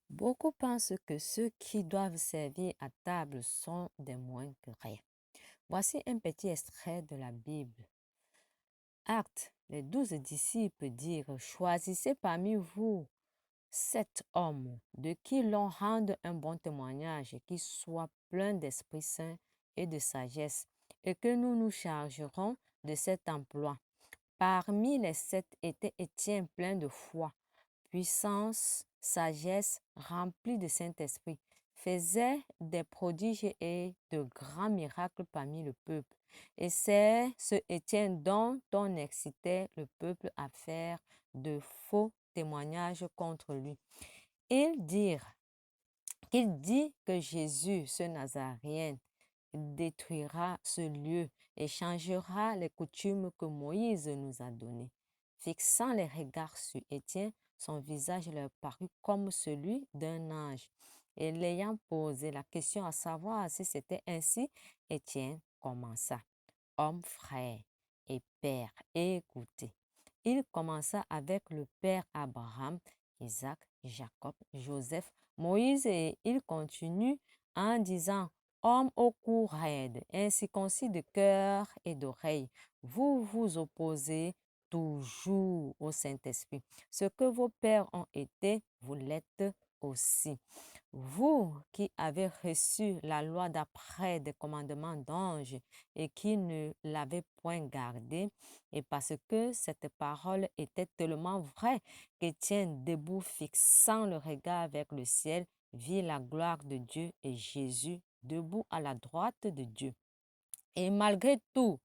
Beaucoup pensent que ceux qui doivent servir à table sont des moins que rien. Voici un petit extrait de la Bible. Actes, les 12 disciples dirent, choisissez parmi vous 7 hommes de qui l'on rende un bon témoignage et qui soient pleins d'Esprit Saint et de sagesse, et que nous nous chargerons de cet emploi. Parmi les 7 était Étienne plein de foi, puissance, sagesse, rempli de Saint-Esprit, faisait des prodiges et de grands miracles parmi le peuple. Et c'est ce Étienne dont on excitait le peuple à faire de faux témoignages contre lui. Ils dirent qu'il dit que Jésus, ce Nazaréen, détruira ce lieu et changera les coutumes que Moïse nous a données. Fixant les regards sur Étienne, son visage leur parut comme celui d'un ange. Et l'ayant posé la question à savoir si c'était ainsi, Étienne commença. Homme, frère et père, écoutez. Il commença avec le père Abraham, Isaac, Jacob, Joseph, Moïse et il continue en disant homme au cou raide, incirconcis de cœur et d'oreille, vous vous opposez toujours au Saint-Esprit. Ce que vos pères ont été, vous l'êtes aussi. Vous qui avez reçu la loi d'après des commandements d'anges et qui ne l'avez point gardée, et parce que cette parole était tellement vraie qu'Étienne, debout, fixant le regard avec le ciel, vit la gloire de Dieu et Jésus debout à la droite de Dieu. Et malgré tout,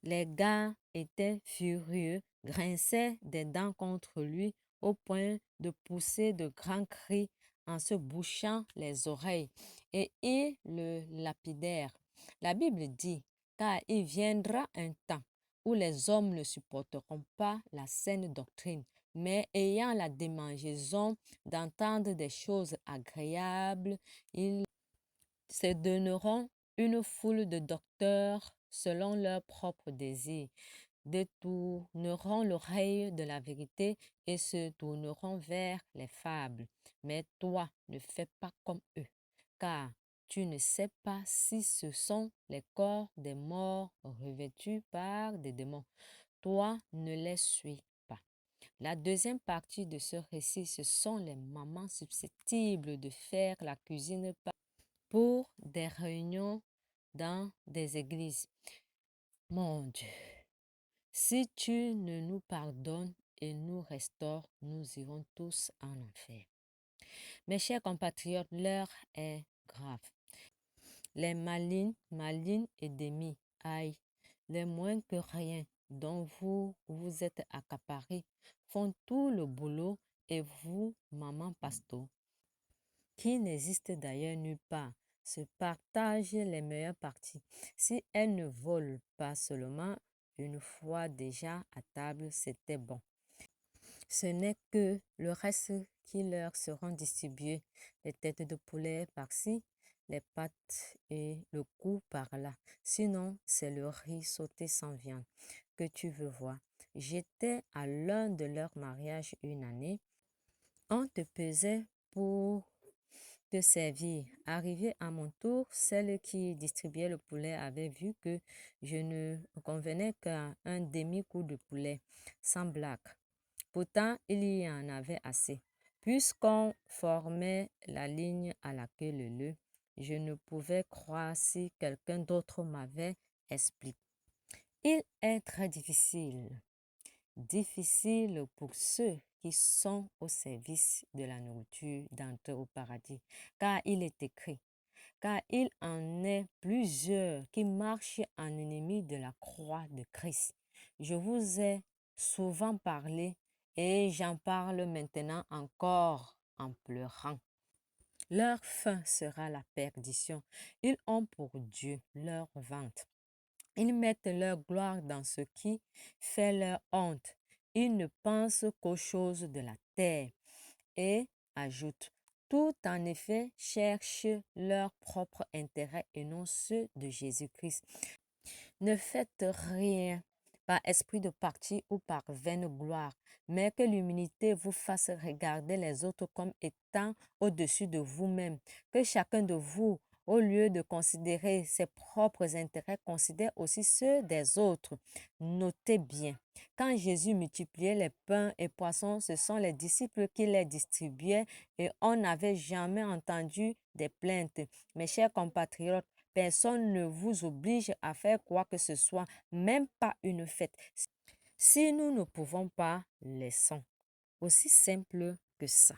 les gars étaient furieux, grinçaient des dents contre lui au point de pousser de grands cris en se bouchant les oreilles et ils le lapidèrent. La Bible dit, car il viendra un temps où les hommes ne supporteront pas la saine doctrine, mais ayant la démangeaison d'entendre des choses agréables, ils se donneront une foule de docteurs selon leurs propres désirs, détourneront l'oreille de la vérité et se tourneront vers les fables. Mais toi, ne fais pas comme eux, car tu ne sais pas si ce sont les corps des morts revêtus par des démons. Toi, ne les suis pas. La deuxième partie de ce récit, ce sont les mamans susceptibles de faire la cuisine pour des réunions dans des églises. Mon Dieu, si tu ne nous pardonnes et nous restaures, nous irons tous en enfer. Mes chers compatriotes, l'heure est grave. Les malignes et démis, aïe, les moins que rien dont vous vous êtes accaparés font tout le boulot et vous, maman pasto, qui n'existe d'ailleurs nulle part, se partagent les meilleures parties. Si elles ne volent pas seulement une fois déjà à table, c'était bon. Ce n'est que le reste qui leur seront distribués, les têtes de poulet par-ci, les pattes et le cou par-là. Sinon, c'est le riz sauté sans viande que tu veux voir. J'étais à l'un de leurs mariages une année. On te pesait pour te servir. Arrivé à mon tour, celle qui distribuait le poulet avait vu que je ne convenais qu'à un demi-coup de poulet, sans blague. Pourtant, il y en avait assez. Puisqu'on formait la ligne à la queue leu, je ne pouvais croire si quelqu'un d'autre m'avait expliqué. Il est très difficile pour ceux qui sont au service de la nourriture d'entrer au paradis, car il est écrit, car il en est plusieurs qui marchent en ennemi de la croix de Christ. Je vous ai souvent parlé et j'en parle maintenant encore en pleurant. Leur fin sera la perdition. Ils ont pour Dieu leur ventre. Ils mettent leur gloire dans ce qui fait leur honte. Ils ne pensent qu'aux choses de la terre et ajoutent, tout en effet cherchent leur propre intérêt et non ceux de Jésus-Christ. Ne faites rien par esprit de parti ou par vaine gloire, mais que l'humilité vous fasse regarder les autres comme étant au-dessus de vous-même. Que chacun de vous, au lieu de considérer ses propres intérêts, considère aussi ceux des autres. Notez bien, quand Jésus multipliait les pains et poissons, ce sont les disciples qui les distribuaient et on n'avait jamais entendu des plaintes. Mes chers compatriotes, personne ne vous oblige à faire quoi que ce soit, même pas une fête. Si nous ne pouvons pas, laissons. Aussi simple que ça.